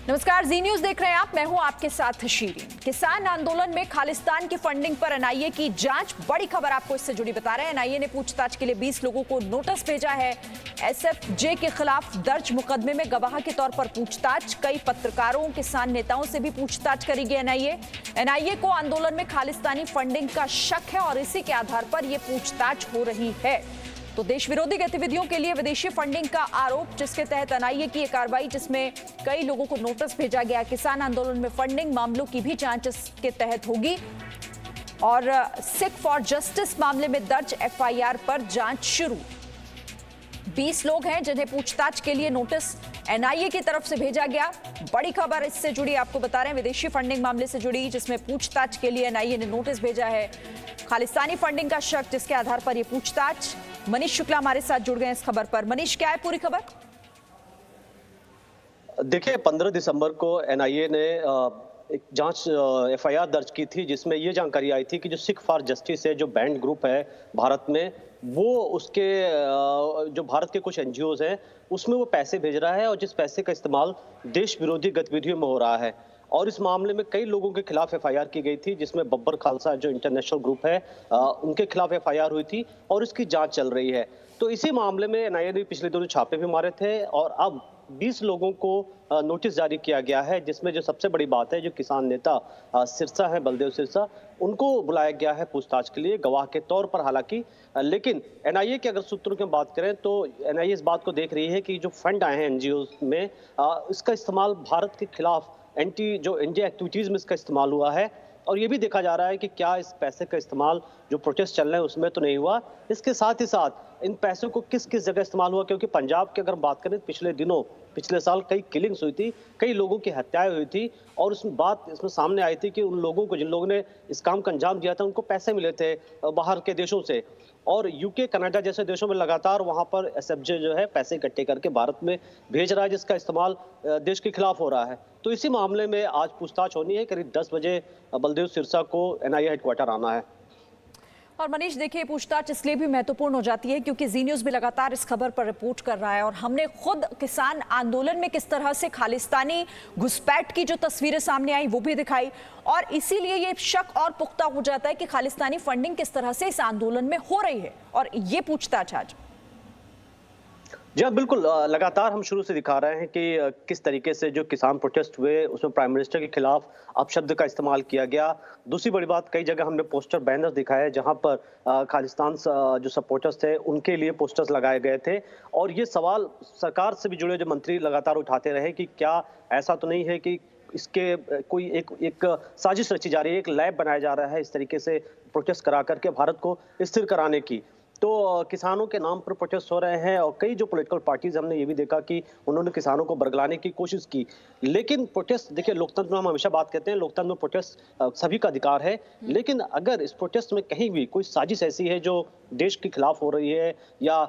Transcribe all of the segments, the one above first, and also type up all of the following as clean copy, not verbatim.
नमस्कार, जी न्यूज देख रहे हैं आप। मैं हूं आपके साथ शीरीन। किसान आंदोलन में खालिस्तान की फंडिंग पर एनआईए की जांच। बड़ी खबर आपको इससे जुड़ी बता रहे हैं। एनआईए ने पूछताछ के लिए 20 लोगों को नोटिस भेजा है। एसएफजे के खिलाफ दर्ज मुकदमे में गवाह के तौर पर पूछताछ। कई पत्रकारों, किसान नेताओं से भी पूछताछ करेगी एनआईए। एनआईए को आंदोलन में खालिस्तानी फंडिंग का शक है और इसी के आधार पर यह पूछताछ हो रही है। तो देश विरोधी गतिविधियों के लिए विदेशी फंडिंग का आरोप, जिसके तहत एनआईए की एक कार्रवाई, जिसमें कई लोगों को नोटिस भेजा गया। किसान आंदोलन में फंडिंग मामलों की भी जांच इसके तहत होगी और सिख फॉर जस्टिस मामले में दर्ज एफआईआर पर जांच शुरू। 20 लोग हैं जिन्हें पूछताछ के लिए नोटिस एनआईए की तरफ से भेजा गया। बड़ी खबर इससे जुड़ी आपको बता रहे हैं, विदेशी फंडिंग मामले से जुड़ी, जिसमें पूछताछ के लिए एनआईए ने नोटिस भेजा है। खालिस्तानी फंडिंग का शक, जिसके आधार पर यह पूछताछ। मनीष शुक्ला हमारे साथ जुड़ गए इस खबर पर। मनीष, क्या है पूरी खबर? देखिए, 15 दिसंबर को एनआईए ने एक जांच एफआईआर दर्ज की थी, जिसमें ये जानकारी आई थी कि जो सिख फॉर जस्टिस है, जो बैंड ग्रुप है भारत में, वो उसके जो भारत के कुछ एनजीओज हैं उसमें वो पैसे भेज रहा है और जिस पैसे का इस्तेमाल देश विरोधी गतिविधियों में हो रहा है। और इस मामले में कई लोगों के खिलाफ एफआईआर की गई थी, जिसमें बब्बर खालसा जो इंटरनेशनल ग्रुप है उनके खिलाफ एफआईआर हुई थी और इसकी जांच चल रही है। तो इसी मामले में एनआईए ने पिछले दिनों छापे भी मारे थे और अब 20 लोगों को नोटिस जारी किया गया है, जिसमें जो सबसे बड़ी बात है, जो किसान नेता सिरसा है, बलदेव सिरसा, उनको बुलाया गया है पूछताछ के लिए गवाह के तौर पर। हालांकि लेकिन एनआईए के अगर सूत्रों की बात करें तो एनआईए इस बात को देख रही है कि जो फंड आए हैं एनजीओ में, इसका इस्तेमाल भारत के खिलाफ जो इंडिया एक्टिविटीज में इसका इस्तेमाल हुआ है। और ये भी देखा जा रहा है कि क्या इस पैसे का इस्तेमाल जो प्रोटेस्ट चल रहे हैं उसमें तो नहीं हुआ। इसके साथ ही साथ इन पैसों को किस किस जगह इस्तेमाल हुआ, क्योंकि पंजाब की अगर बात करें, पिछले साल कई किलिंग्स हुई थी, कई लोगों की हत्याएं हुई थी और इसमें सामने आई थी कि उन लोगों को, जिन लोगों ने इस काम का अंजाम दिया था, उनको पैसे मिले थे बाहर के देशों से। और यूके, कनाडा जैसे देशों में लगातार वहां पर एसएफजे जो है पैसे इकट्ठे करके भारत में भेज रहा है, जिसका इस्तेमाल देश के खिलाफ हो रहा है। तो इसी मामले में आज पूछताछ होनी है। करीब 10 बजे बलदेव सिरसा को एनआईए हेडक्वार्टर आना है। और मनीष, देखिए, पूछताछ इसलिए भी महत्वपूर्ण हो जाती है क्योंकि जी न्यूज भी लगातार इस खबर पर रिपोर्ट कर रहा है और हमने खुद किसान आंदोलन में किस तरह से खालिस्तानी घुसपैठ की जो तस्वीरें सामने आई वो भी दिखाई और इसीलिए ये शक और पुख्ता हो जाता है कि खालिस्तानी फंडिंग किस तरह से इस आंदोलन में हो रही है और ये पूछताछ आज। जी हाँ, बिल्कुल। लगातार हम शुरू से दिखा रहे हैं कि किस तरीके से जो किसान प्रोटेस्ट हुए उसमें प्राइम मिनिस्टर के खिलाफ अपशब्द का इस्तेमाल किया गया। दूसरी बड़ी बात, कई जगह हमने पोस्टर बैनर दिखाए जहां पर खालिस्तान जो सपोर्टर्स थे उनके लिए पोस्टर्स लगाए गए थे। और ये सवाल सरकार से भी जुड़े जो मंत्री लगातार उठाते रहे कि क्या ऐसा तो नहीं है कि इसके कोई एक साजिश रची जा रही है, एक लैब बनाया जा रहा है इस तरीके से प्रोटेस्ट करा करके भारत को स्थिर कराने की। तो किसानों के नाम पर प्रोटेस्ट हो रहे हैं और कई जो पॉलिटिकल पार्टीज, हमने ये भी देखा कि उन्होंने किसानों को बरगलाने की कोशिश की। लेकिन प्रोटेस्ट, देखिए, लोकतंत्र में हम हमेशा बात करते हैं, लोकतंत्र में प्रोटेस्ट सभी का अधिकार है। लेकिन अगर इस प्रोटेस्ट में कहीं भी कोई साजिश ऐसी है जो देश के खिलाफ हो रही है या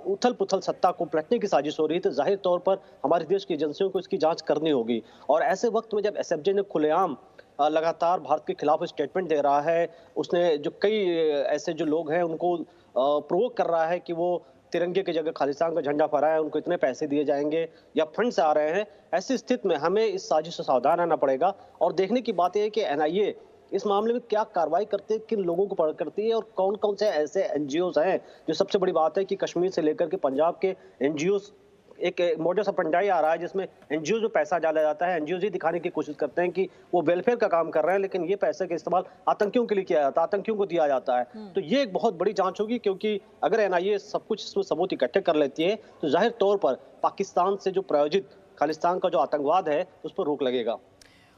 उथल पुथल सत्ता को पलटने की साजिश हो रही है, तो जाहिर तौर पर हमारे देश की एजेंसियों को इसकी जांच करनी होगी। और ऐसे वक्त में जब एसएफजे ने खुलेआम लगातार भारत के खिलाफ स्टेटमेंट दे रहा है, उसने जो कई ऐसे जो लोग हैं उनको प्रोवोक कर रहा है कि वो तिरंगे की जगह खालिस्तान का झंडा फहराए, उनको इतने पैसे दिए जाएंगे या फंड से आ रहे हैं, ऐसी स्थिति में हमें इस साजिश से सावधान रहना पड़ेगा। और देखने की बात यह है कि एनआईए इस मामले में क्या कार्रवाई करते, किन लोगों को पकड़ करती है और कौन कौन से ऐसे एनजीओज हैं। जो सबसे बड़ी बात है कि कश्मीर से लेकर के पंजाब के एनजीओज, एक मॉडस ऑपरेंडी आ रहा है जिसमें एनजीओ में पैसा डाला जाता है। एनजीओ ये दिखाने की कोशिश करते हैं कि वो वेलफेयर का काम कर रहे हैं, लेकिन ये पैसे का इस्तेमाल आतंकियों के लिए किया जाता है, आतंकियों को दिया जाता है। तो ये एक बहुत बड़ी जांच होगी, क्योंकि अगर एनआईए सब कुछ इसमें सबूत इकट्ठे कर लेती है तो जाहिर तौर पर पाकिस्तान से जो प्रायोजित खालिस्तान का जो आतंकवाद है उस पर रोक लगेगा।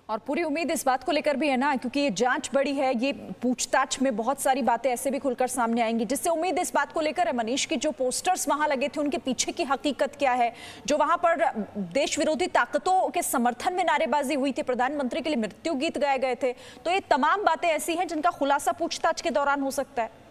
और पूरी उम्मीद इस बात को लेकर भी है ना, क्योंकि ये जांच बड़ी है, ये पूछताछ में बहुत सारी बातें ऐसे भी खुलकर सामने आएंगी, जिससे उम्मीद इस बात को लेकर है मनीष की जो पोस्टर्स वहां लगे थे उनके पीछे की हकीकत क्या है, जो वहां पर देश विरोधी ताकतों के समर्थन में नारेबाजी हुई थी, प्रधानमंत्री के लिए मृत्यु गीत गाए गए थे। तो ये तमाम बातें ऐसी हैं जिनका खुलासा पूछताछ के दौरान हो सकता है।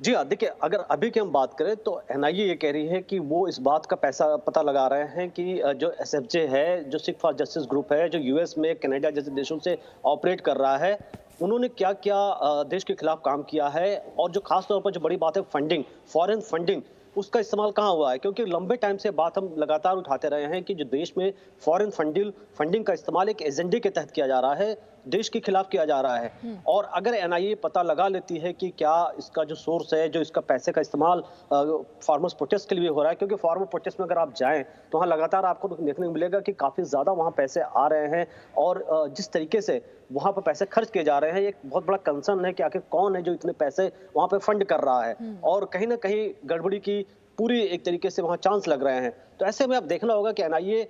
जी हाँ, देखिए, अगर अभी की हम बात करें तो एनआईए ये कह रही है कि वो इस बात का पता लगा रहे हैं कि जो एसएफजे है, जो सिख फॉर जस्टिस ग्रुप है, जो यूएस में, कनाडा जैसे देशों से ऑपरेट कर रहा है, उन्होंने क्या क्या देश के खिलाफ काम किया है। और जो खास तौर पर जो बड़ी बात है फंडिंग, फॉरेन फंडिंग, उसका इस्तेमाल कहाँ हुआ है? क्योंकि लंबे टाइम से बात हम लगातार उठाते रहे हैं कि जो देश में फॉरेन फंडिंग का इस्तेमाल एक एजेंडे के तहत किया जा रहा है, देश के खिलाफ किया जा रहा है। और अगर एनआईए पता लगा लेती है कि क्या इसका जो सोर्स है, जो इसका पैसे का इस्तेमाल फार्मर्स प्रोटेस्ट के लिए हो रहा है, क्योंकि फार्मर प्रोटेस्ट में अगर आप जाएं तो वहाँ लगातार आपको देखने को मिलेगा कि काफी ज्यादा वहाँ पैसे आ रहे हैं और जिस तरीके से वहां पर पैसे खर्च किए जा रहे हैं, एक बहुत बड़ा कंसर्न है कि आखिर कौन है जो इतने पैसे वहां पे फंड कर रहा है और कहीं ना कहीं गड़बड़ी की पूरी एक तरीके से वहां चांस लग रहे हैं। तो ऐसे में अब देखना होगा कि एनआईए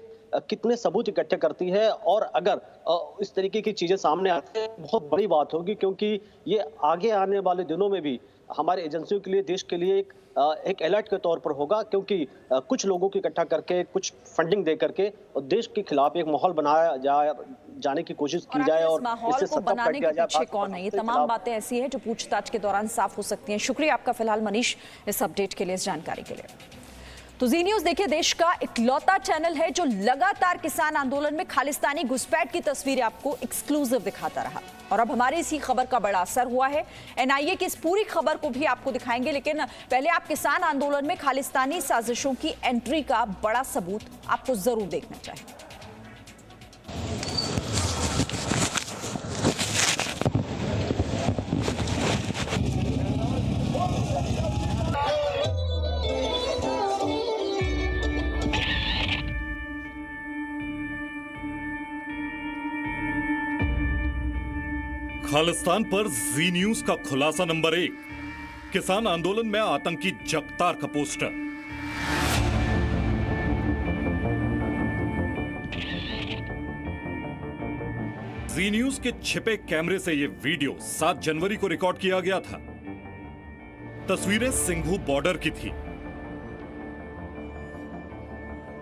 कितने सबूत इकट्ठे करती है और अगर इस तरीके की चीजें सामने आती हैं बहुत बड़ी बात होगी, क्योंकि ये आगे आने वाले दिनों में भी हमारी एजेंसियों के लिए, देश के लिए एक अलर्ट के तौर पर होगा, क्योंकि कुछ लोगों को इकट्ठा करके, कुछ फंडिंग दे करके और देश के खिलाफ एक माहौल बनाया जाने की कोशिश की जाए और माहौल को बनाने के पीछे कौन है, ये तमाम बातें ऐसी हैं जो पूछताछ के दौरान साफ हो सकती हैं। शुक्रिया आपका फिलहाल मनीष इस अपडेट के लिए, इस जानकारी के लिए। तो जी न्यूज देखिए, देश का इकलौता चैनल है जो लगातार किसान आंदोलन में खालिस्तानी घुसपैठ की तस्वीरें आपको एक्सक्लूसिव दिखाता रहा और अब हमारी इसी खबर का बड़ा असर हुआ है। एनआईए की इस पूरी खबर को भी आपको दिखाएंगे, लेकिन पहले आप किसान आंदोलन में खालिस्तानी साजिशों की एंट्री का बड़ा सबूत आपको जरूर देखना चाहिए। खालिस्तान पर जी न्यूज का खुलासा नंबर 1, किसान आंदोलन में आतंकी जगतार का पोस्टर। जी न्यूज के छिपे कैमरे से यह वीडियो 7 जनवरी को रिकॉर्ड किया गया था। तस्वीरें सिंघू बॉर्डर की थी।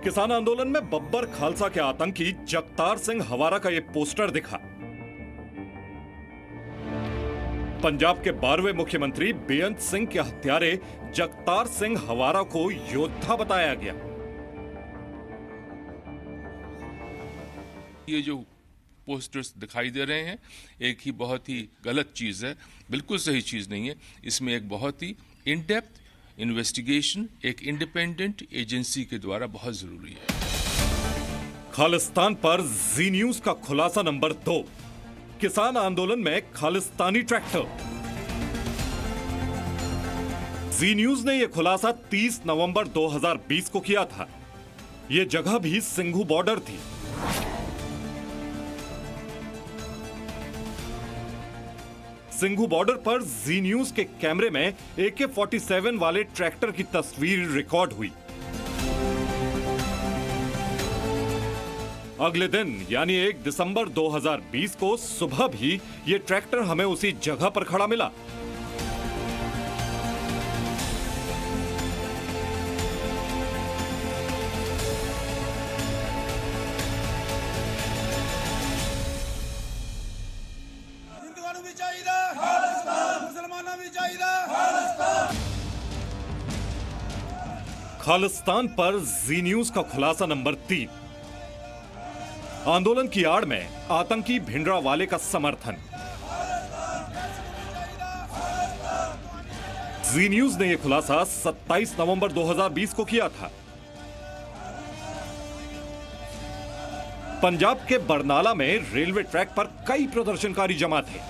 किसान आंदोलन में बब्बर खालसा के आतंकी जगतार सिंह हवारा का यह पोस्टर दिखा। पंजाब के 12वें मुख्यमंत्री बेअंत सिंह के हत्यारे जगतार सिंह हवारा को योद्धा बताया गया। ये जो पोस्टर्स दिखाई दे रहे हैं, एक ही बहुत ही गलत चीज है, बिल्कुल सही चीज नहीं है। इसमें एक बहुत ही इन डेप्थ इन्वेस्टिगेशन एक इंडिपेंडेंट एजेंसी के द्वारा बहुत जरूरी है। खालिस्तान पर जी न्यूज का खुलासा नंबर 2, किसान आंदोलन में खालिस्तानी ट्रैक्टर। जी न्यूज ने यह खुलासा 30 नवंबर 2020 को किया था। यह जगह भी सिंघू बॉर्डर थी। सिंघू बॉर्डर पर जी न्यूज के कैमरे में AK-47 वाले ट्रैक्टर की तस्वीर रिकॉर्ड हुई। अगले दिन यानी 1 दिसंबर 2020 को सुबह भी ये ट्रैक्टर हमें उसी जगह पर खड़ा मिला। हिंदुओं भी चाहिए, मुसलमानों भी चाहिए। खालिस्तान पर जी न्यूज का खुलासा नंबर 3, आंदोलन की आड़ में आतंकी भिंडरावाले का समर्थन। जी न्यूज ने यह खुलासा 27 नवंबर 2020 को किया था। पंजाब के बरनाला में रेलवे ट्रैक पर कई प्रदर्शनकारी जमा थे।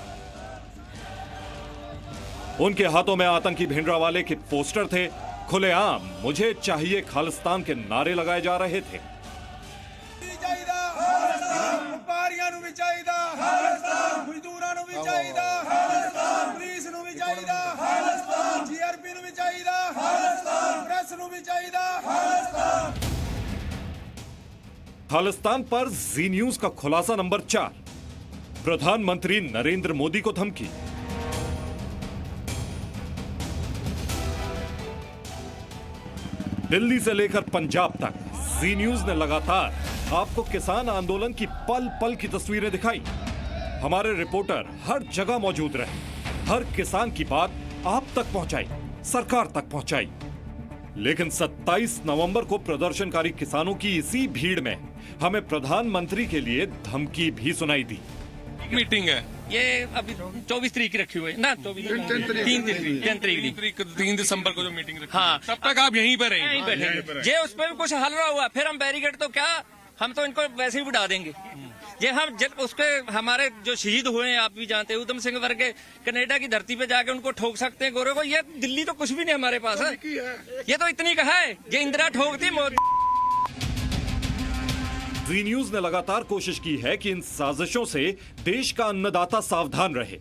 उनके हाथों में आतंकी भिंडरावाले के पोस्टर थे। खुलेआम मुझे चाहिए खालिस्तान के नारे लगाए जा रहे थे। खालिस्तान पर जी न्यूज का खुलासा नंबर 4, प्रधानमंत्री नरेंद्र मोदी को धमकी। दिल्ली से लेकर पंजाब तक जी न्यूज ने लगातार आपको किसान आंदोलन की पल पल की तस्वीरें दिखाई। हमारे रिपोर्टर हर जगह मौजूद रहे, हर किसान की बात आप तक पहुंचाई, सरकार तक पहुंचाई। लेकिन 27 नवंबर को प्रदर्शनकारी किसानों की इसी भीड़ में हमें प्रधानमंत्री के लिए धमकी भी सुनाई दी। मीटिंग है ये अभी 24 तारीख की रखी हुई है ना, 3 दिसंबर को जो मीटिंग रखी हाँ। तब तक आप यहीं पर यहीं रहेंगे। बैठेंगे। जे उस पर भी कुछ हल रहा हुआ फिर हम बैरिकेड तो क्या, हम तो इनको वैसे ही उड़ा देंगे। ये हम उसके हमारे जो शहीद हुए हैं आप भी जानते हैं, उधम सिंह वर्ग के कनाडा की धरती पे जाके उनको ठोक सकते हैं गोरे को। ये दिल्ली तो कुछ भी नहीं हमारे पास है, ये तो इतनी कहा है, ये इंदिरा ठोकती मोदी। जी न्यूज ने लगातार कोशिश की है कि इन साजिशों से देश का अन्नदाता सावधान रहे,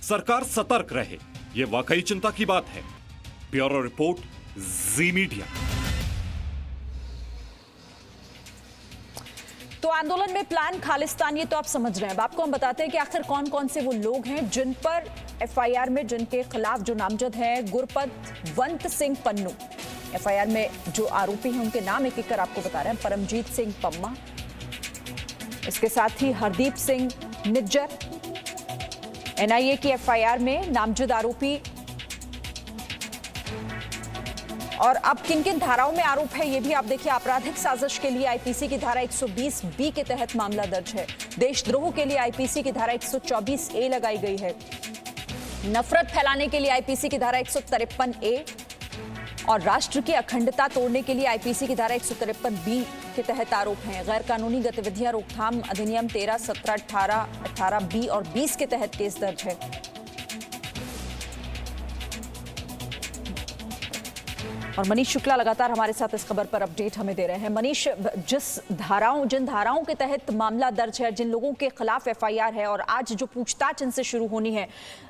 सरकार सतर्क रहे। ये वाकई चिंता की बात है। ब्यूरो रिपोर्ट, जी मीडिया। तो आंदोलन में प्लान खालिस्तान, ये तो आप समझ रहे हैं। अब आपको हम बताते हैं कि आखिर कौन कौन से वो लोग हैं जिन पर एफआईआर में, जिनके खिलाफ जो नामजद हैं। गुरपतवंत सिंह पन्नू एफआईआर में जो आरोपी हैं, उनके नाम एक एक कर आपको बता रहे हैं। परमजीत सिंह पम्मा, इसके साथ ही हरदीप सिंह निज्जर एनआईए की एफआईआर में नामजद आरोपी। और अब किन किन धाराओं में आरोप है ये भी आप देखिए। आपराधिक साजिश के लिए आईपीसी की धारा 120 बी के तहत मामला दर्ज है। देशद्रोह के लिए आईपीसी की धारा 124 ए लगाई गई है। नफरत फैलाने के लिए आईपीसी की धारा 153 ए और राष्ट्र की अखंडता तोड़ने के लिए आईपीसी की धारा 153 बी के तहत आरोप हैं। गैर कानूनी गतिविधियां रोकथाम अधिनियम 13, 17, 18, 18 बी और 20 के तहत केस दर्ज है। और मनीष शुक्ला लगातार हमारे साथ इस खबर पर अपडेट हमें दे रहे हैं। मनीष, जिन धाराओं के तहत मामला दर्ज है, जिन लोगों के खिलाफ एफआईआर है और आज जो पूछताछ इनसे शुरू होनी है,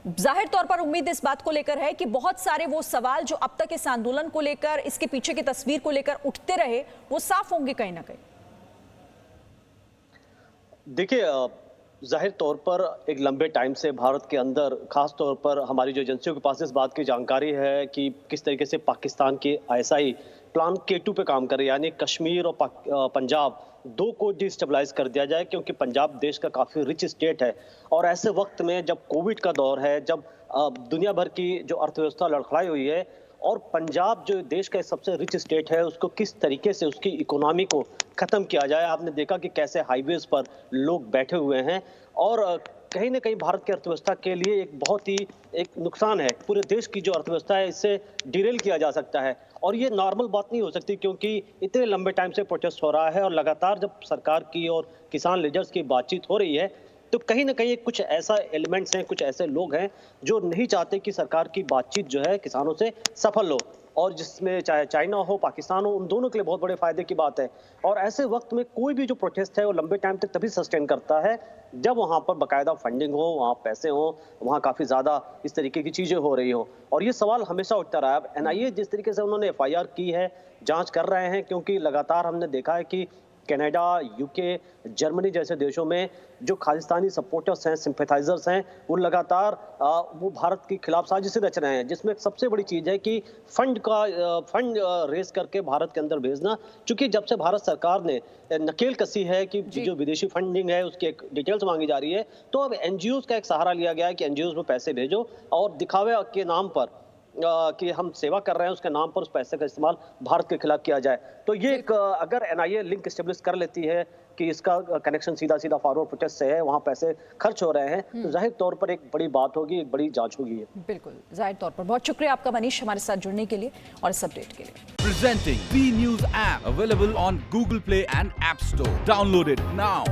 जाहिर तौर पर उम्मीद इस बात को लेकर है कि बहुत सारे वो सवाल जो अब तक इस आंदोलन को लेकर, इसके पीछे की तस्वीर को लेकर उठते रहे, वो साफ होंगे कहीं ना कहीं। देखिए, जाहिर तौर पर एक लंबे टाइम से भारत के अंदर, खास तौर पर हमारी जो एजेंसियों के पास इस बात की जानकारी है कि किस तरीके से पाकिस्तान की आईएसआई प्लान K2 पे काम कर रही है, यानी कश्मीर और पंजाब दो को डिस्टेबलाइज कर दिया जाए, क्योंकि पंजाब देश का काफ़ी रिच स्टेट है। और ऐसे वक्त में जब कोविड का दौर है, जब दुनिया भर की जो अर्थव्यवस्था लड़खड़ाई हुई है और पंजाब जो देश का सबसे रिच स्टेट है, उसको किस तरीके से उसकी इकोनॉमी को ख़त्म किया जाए। आपने देखा कि कैसे हाईवेज पर लोग बैठे हुए हैं और कहीं ना कहीं भारत की अर्थव्यवस्था के लिए एक बहुत ही एक नुकसान है। पूरे देश की जो अर्थव्यवस्था है, इससे डिरेल किया जा सकता है और ये नॉर्मल बात नहीं हो सकती, क्योंकि इतने लंबे टाइम से प्रोटेस्ट हो रहा है और लगातार जब सरकार की और किसान लीडर्स की बातचीत हो रही है, तो कहीं ना कहीं कुछ ऐसा एलिमेंट्स हैं, कुछ ऐसे लोग हैं जो नहीं चाहते कि सरकार की बातचीत जो है किसानों से सफल हो, और जिसमें चाहे चाइना हो, पाकिस्तान हो, उन दोनों के लिए बहुत बड़े फायदे की बात है। और ऐसे वक्त में कोई भी जो प्रोटेस्ट है वो लंबे टाइम तक तभी सस्टेन करता है जब वहाँ पर बाकायदा फंडिंग हो, वहाँ पैसे हो, वहाँ काफ़ी ज़्यादा इस तरीके की चीज़ें हो रही हो। और ये सवाल हमेशा उठता रहा है। अब एनआईए जिस तरीके से उन्होंने एफआईआर की है, जांच कर रहे हैं, क्योंकि लगातार हमने देखा है कि कनाडा, यूके, जर्मनी जैसे देशों में जो खालिस्तानी सपोर्टर्स हैं, सिंपैथाइजर्स हैं, वो लगातार वो भारत के खिलाफ साजिशें रच रहे हैं, जिसमें सबसे बड़ी चीज़ है कि फंड रेस करके भारत के अंदर भेजना। चूंकि जब से भारत सरकार ने नकेल कसी है कि जो विदेशी फंडिंग है उसकी एक डिटेल्स मांगी जा रही है, तो अब एनजीओज का एक सहारा लिया गया है कि एनजीओज में पैसे भेजो और दिखावे के नाम पर कि हम सेवा कर रहे हैं, उसके नाम पर उस पैसे का इस्तेमाल भारत के खिलाफ किया जाए। तो ये अगर एनआईए लिंक एस्टेब्लिश कर लेती है कि इसका कनेक्शन सीधा सीधा फॉरवर्ड प्रोटेस्ट से है, वहाँ पैसे खर्च हो रहे हैं, तो जाहिर तौर पर एक बड़ी बात होगी, एक बड़ी जांच होगी। बिल्कुल, जाहिर तौर पर। बहुत शुक्रिया आपका मनीष हमारे साथ जुड़ने के लिए और इस अपडेट के लिए। Presenting B News app available on Google Play and App Store. Download it now.